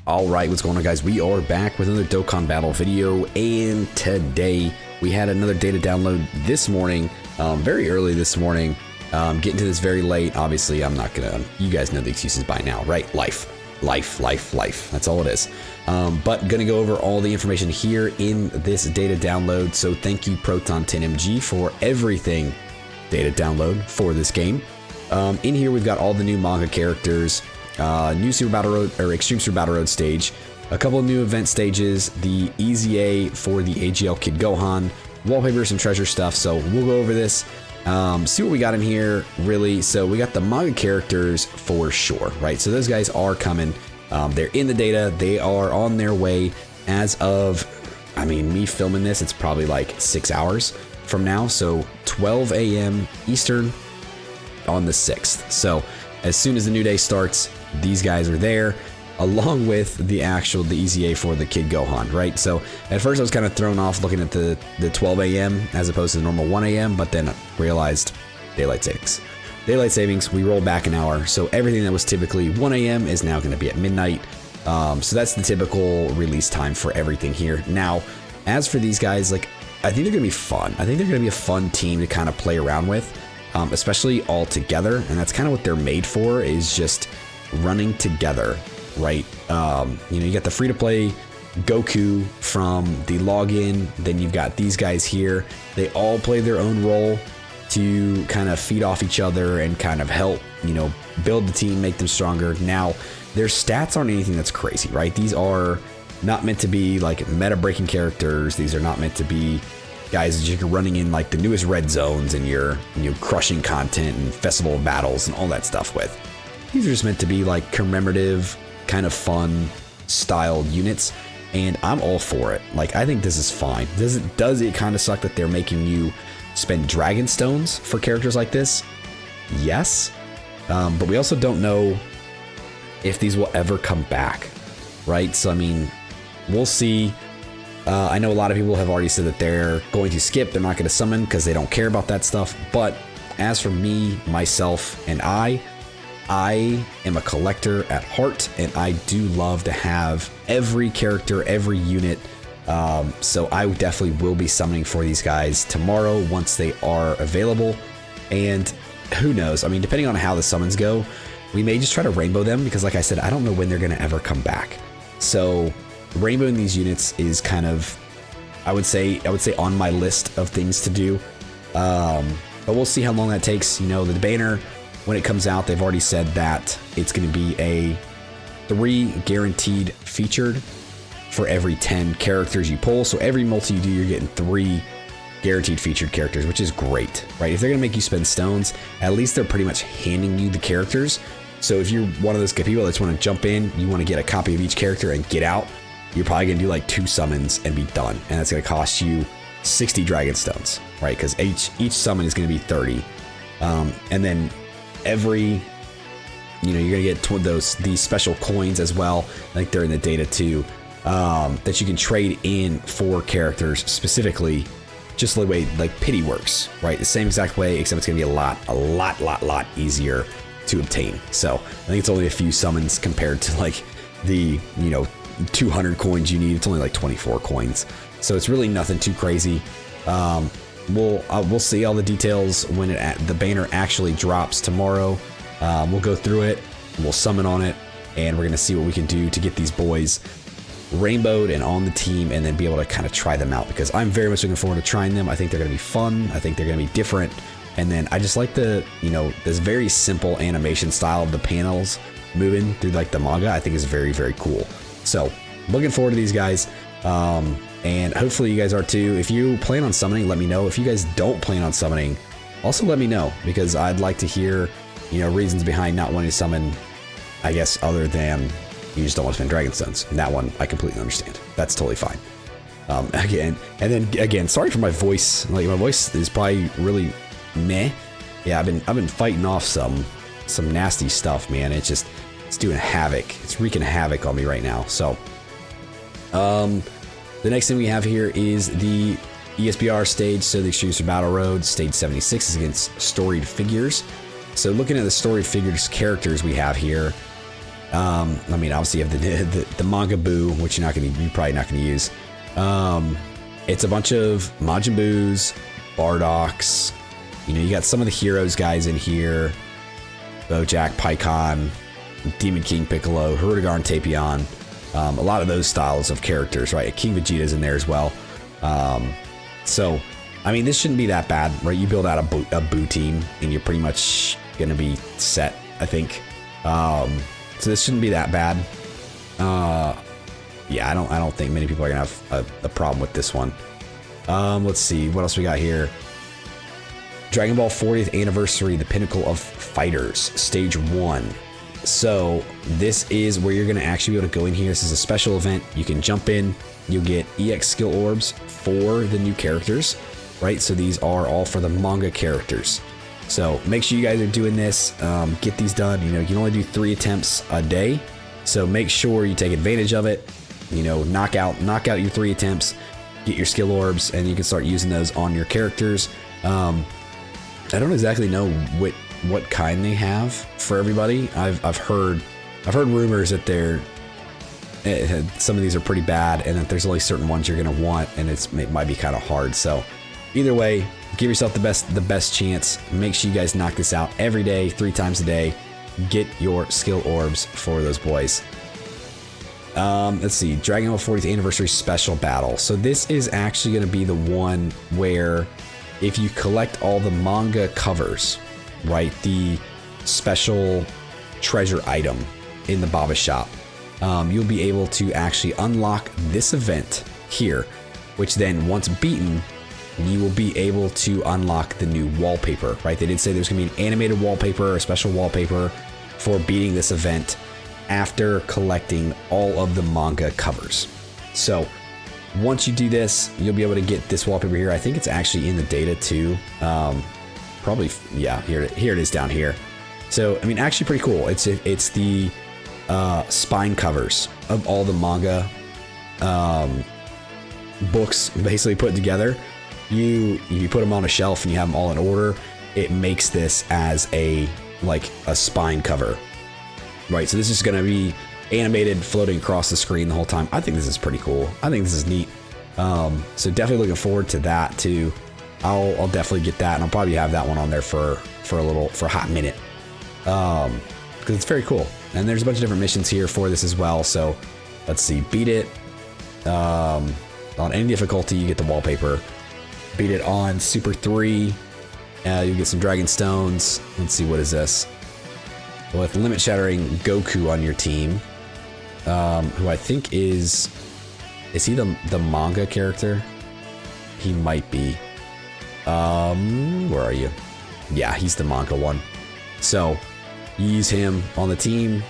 Alright, what's going on, guys? We are back with another Dokkan battle video, and today we had another data download this morning, very early this morning. Getting to this very late. Obviously, I'm not gonna, you guys know the excuses by now, right? Life. That's all it is. But gonna go over all the information here in this data download. So thank you, Proton10MG, for everything data download for this game. In here, we've got all the new manga characters. New Super Battle Road or Extreme Super Battle Road stage, a couple of new event stages, the Easy A for the AGL Kid Gohan, wallpaper, some treasure stuff. So we'll go over this, see what we got in here really. So we got the manga characters for sure, right? So those guys are coming. They're in the data. They are on their way as of, I mean, me filming this, it's probably like 6 hours from now. So 12 a.m. Eastern on the 6th. So as soon as the new day starts, these guys are there, along with the Easy A for the Kid Gohan, right? So at first I was kind of thrown off looking at the 12 a.m. as opposed to the normal 1 a.m., but then realized daylight savings. Daylight savings, we roll back an hour, so everything that was typically 1 a.m. is now going to be at midnight. So that's the typical release time for everything here. Now, as for these guys, like, I think they're going to be fun. I think they're going to be a fun team to kind of play around with. Especially all together, and that's kind of what they're made for, is just running together, right? You know, you got the free-to-play Goku from the login, then you've got these guys here. They all play their own role to kind of feed off each other and kind of help, you know, build the team, make them stronger. Now, their stats aren't anything that's crazy, right? These are not meant to be like meta-breaking characters. These are not meant to be guys that you're running in like the newest red zones and you're, you know, crushing content and festival of battles and all that stuff with. These are just meant to be like commemorative, kind of fun styled units, and I'm all for it. Like, I think this is fine. Does it kind of suck that they're making you spend dragon stones for characters like this? Yes, but we also don't know if these will ever come back, right? So I mean, we'll see. I know a lot of people have already said that they're going to skip, they're not going to summon because they don't care about that stuff. But as for me, myself, and I am a collector at heart, and I do love to have every character, every unit. So I definitely will be summoning for these guys tomorrow once they are available. And who knows? I mean, depending on how the summons go, we may just try to rainbow them because, like I said, I don't know when they're going to ever come back. So rainbowing these units is kind of, I would say on my list of things to do. But we'll see how long that takes. You know, the banner, when it comes out, they've already said that it's going to be a 3 guaranteed featured for every 10 characters you pull. So every multi you do, you're getting 3 guaranteed featured characters, which is great, right? If they're going to make you spend stones, at least they're pretty much handing you the characters. So if you're one of those people that just want to jump in, you want to get a copy of each character and get out, you're probably going to do like 2 summons and be done. And that's going to cost you 60 dragon stones, right? Because each summon is going to be 30. And then every, you know, you're going to get these special coins as well. Like they're in the data too, that you can trade in for characters specifically, just the way like Pity works, right? The same exact way, except it's going to be a lot easier to obtain. So I think it's only a few summons compared to like the, you know, 200 coins you need. It's only like 24 coins, so it's really nothing too crazy. We'll see all the details when the banner actually drops tomorrow. We'll go through it, we'll summon on it, and we're gonna see what we can do to get these boys rainbowed and on the team, and then be able to kind of try them out, because I'm very much looking forward to trying them. I think they're gonna be fun. I think they're gonna be different. And then I just like the, you know, this very simple animation style of the panels moving through like the manga. I think is very, very cool. So looking forward to these guys, and hopefully you guys are too. If you plan on summoning, let me know. If you guys don't plan on summoning, also let me know, because I'd like to hear, you know, reasons behind not wanting to summon, I guess, other than you just don't want to spend dragon stones. And that one I completely understand. That's totally fine. Again, sorry for my voice. Like, my voice is probably really meh. Yeah, I've been fighting off some nasty stuff, man. It's doing havoc. It's wreaking havoc on me right now. So, the next thing we have here is the ESBR stage. So the Extreme Super Battle Road stage 76 is against storied figures. So looking at the storied figures characters we have here, I mean, obviously you have the manga boo, which you're probably not gonna use. It's a bunch of Majin Boos, Bardoks. You know, you got some of the heroes guys in here: Bojack, Pikkon, Demon King Piccolo, Hirudegarn, and Tapion. A lot of those styles of characters, right? King Vegeta's in there as well. So, I mean, this shouldn't be that bad, right? You build out a boo team, and you're pretty much gonna be set, I think. So this shouldn't be that bad. Yeah, I don't think many people are gonna have a problem with this one. Let's see what else we got here. Dragon Ball 40th Anniversary: The Pinnacle of Fighters, Stage 1. So this is where you're gonna actually be able to go in here. This is a special event. You can jump in. You'll get EX skill orbs for the new characters, right? So these are all for the manga characters. So make sure you guys are doing this. Get these done. You know, you can only do 3 attempts a day. So make sure you take advantage of it. You know, knock out your 3 attempts, get your skill orbs, and you can start using those on your characters. I don't exactly know what kind they have for everybody. I've heard rumors that some of these are pretty bad, and that there's only certain ones you're gonna want, and it might be kind of hard. So either way, give yourself the best chance. Make sure you guys knock this out every day, 3 times a day. Get your skill orbs for those boys. Let's see, Dragon Ball 40th Anniversary Special Battle. So this is actually going to be the one where if you collect all the manga covers, right, the special treasure item in the Baba shop, you'll be able to actually unlock this event here, which then once beaten, you will be able to unlock the new wallpaper, right? They did say there's going to be an animated wallpaper, a special wallpaper for beating this event after collecting all of the manga covers. So once you do this, you'll be able to get this wallpaper here. I think it's actually in the data too. Probably, yeah, here it is down here. So, I mean, actually pretty cool. It's the spine covers of all the manga books basically put together. You put them on a shelf and you have them all in order. It makes this as a spine cover. Right, so this is going to be animated, floating across the screen the whole time. I think this is pretty cool. I think this is neat. So definitely looking forward to that too. I'll definitely get that, and I'll probably have that one on there for a hot minute, because it's very cool. And there's a bunch of different missions here for this as well. So let's see, beat it on any difficulty, you get the wallpaper. Beat it on Super 3, you get some Dragon Stones. Let's see, what is this? With Limit Shattering Goku on your team, who I think is he the manga character? He might be. Where are you? Yeah, he's the manga one. So you use him on the team.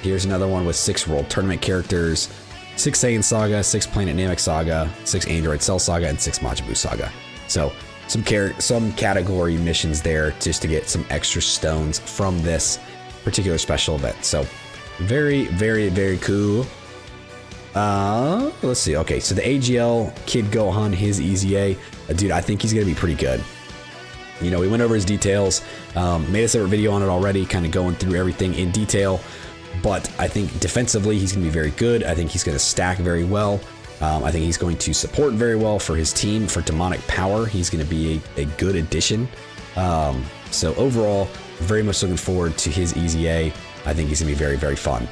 Here's another one with 6 World Tournament characters, 6 Saiyan Saga, 6 Planet Namek Saga, 6 Android Cell Saga, and 6 Majin Buu Saga. So some category missions there just to get some extra stones from this particular special event. So very, very, very cool. Let's see. Okay, so the AGL Kid Gohan, his EZA, dude, I think he's gonna be pretty good. You know, we went over his details, made a separate video on it already, kind of going through everything in detail. But I think defensively, he's gonna be very good. I think he's gonna stack very well. I think he's going to support very well for his team. For Demonic Power, he's gonna be a good addition. So overall, very much looking forward to his EZA. I think he's gonna be very, very fun.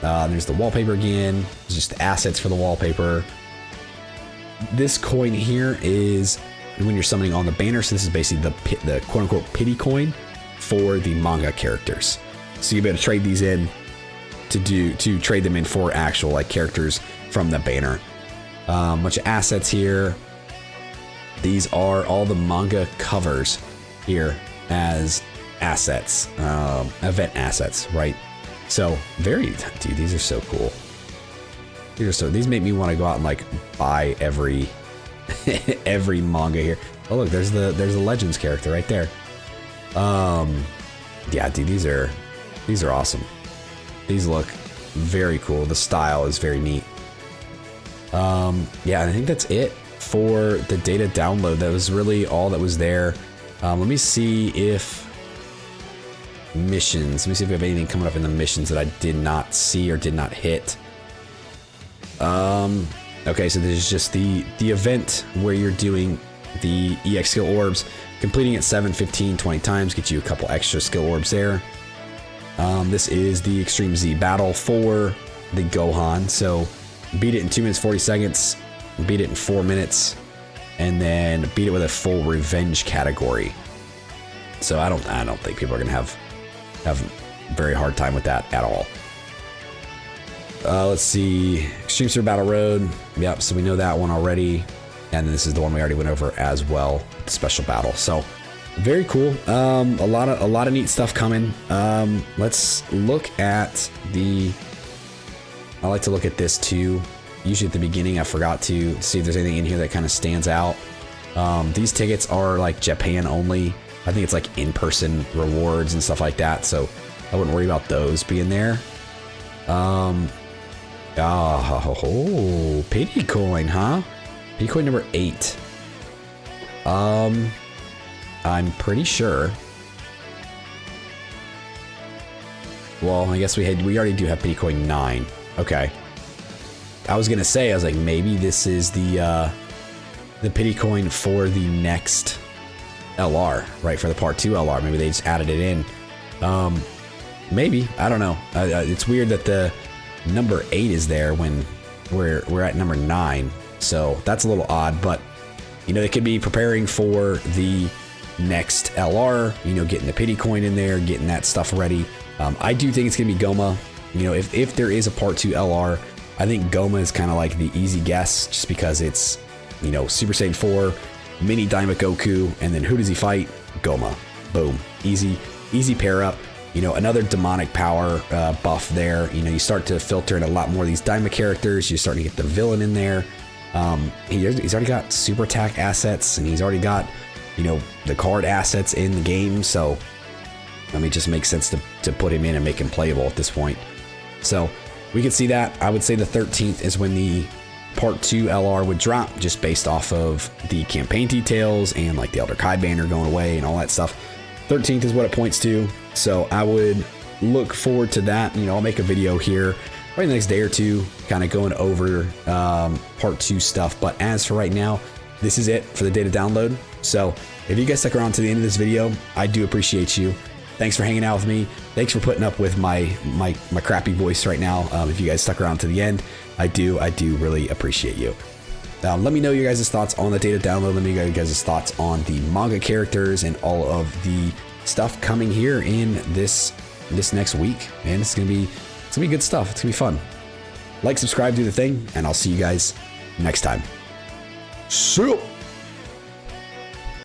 There's the wallpaper again. There's just the assets for the wallpaper. This coin here is when you're summoning on the banner. So this is basically the quote unquote pity coin for the manga characters. So you'll be able to trade these in to trade them in for actual characters from the banner. Bunch of assets here. These are all the manga covers here as assets, event assets, right? So dude, these are so cool. These make me want to go out and buy every every manga here. Oh look, there's the Legends character right there. Yeah, dude, these are awesome. These look very cool. The style is very neat. Yeah, I think that's it for the data download. That was really all that was there. Let me see if missions. Let me see if we have anything coming up in the missions that I did not see or did not hit. Okay, so this is just the event where you're doing the EX skill orbs. Completing it 7, 15, 20 times gets you a couple extra skill orbs there. This is the Extreme Z battle for the Gohan. So beat it in 2 minutes 40 seconds, beat it in 4 minutes, and then beat it with a full revenge category. So I don't think people are gonna have a very hard time with that at all. Let's see, Extreme Super Battle Road. Yep, so we know that one already, and this is the one we already went over as well, special battle. So very cool. A lot of neat stuff coming. Let's look at the. I like to look at this too. Usually at the beginning, I forgot to see if there's anything in here that kind of stands out. These tickets are like Japan only. I think it's like in-person rewards and stuff like that, so I wouldn't worry about those being there. Pity coin, huh? Pity coin number 8. I'm pretty sure. Well, I guess we already do have pity coin 9. Okay. I was gonna say, I was like, maybe this is the pity coin for the next LR, right? For the part 2 LR. Maybe they just added it in. Maybe, I don't know. It's weird that the number 8 is there when we're at number 9. So that's a little odd, but you know, they could be preparing for the next LR, you know, getting the pity coin in there, getting that stuff ready. I do think it's gonna be Goma. You know, if there is a part 2 LR, I think Goma is kind of like the easy guess, just because it's, you know, Super Saiyan 4, mini Daima Goku, and then who does he fight? Goma. Boom. Easy pair up. You know, another demonic power buff there. You know, you start to filter in a lot more of these Daima characters. You start to get the villain in there. He's already got super attack assets, and he's already got, you know, the card assets in the game. So, I mean, it just makes sense to put him in and make him playable at this point. So, we can see that. I would say the 13th is when the Part 2 LR would drop, just based off of the campaign details and like the Elder Kai banner going away and all that stuff. 13th is what it points to. So I would look forward to that. You know, I'll make a video here probably the next day or two, kind of going over Part 2 stuff. But as for right now, this is it for the data download. So if you guys stuck around to the end of this video, I do appreciate you. Thanks for hanging out with me. Thanks for putting up with my crappy voice right now. If you guys stuck around to the end, I do really appreciate you. Let me know your guys' thoughts on the data download. Let me know your guys' thoughts on the manga characters and all of the stuff coming here in this next week. And it's gonna be good stuff. It's gonna be fun. Like, subscribe, do the thing, and I'll see you guys next time. See ya.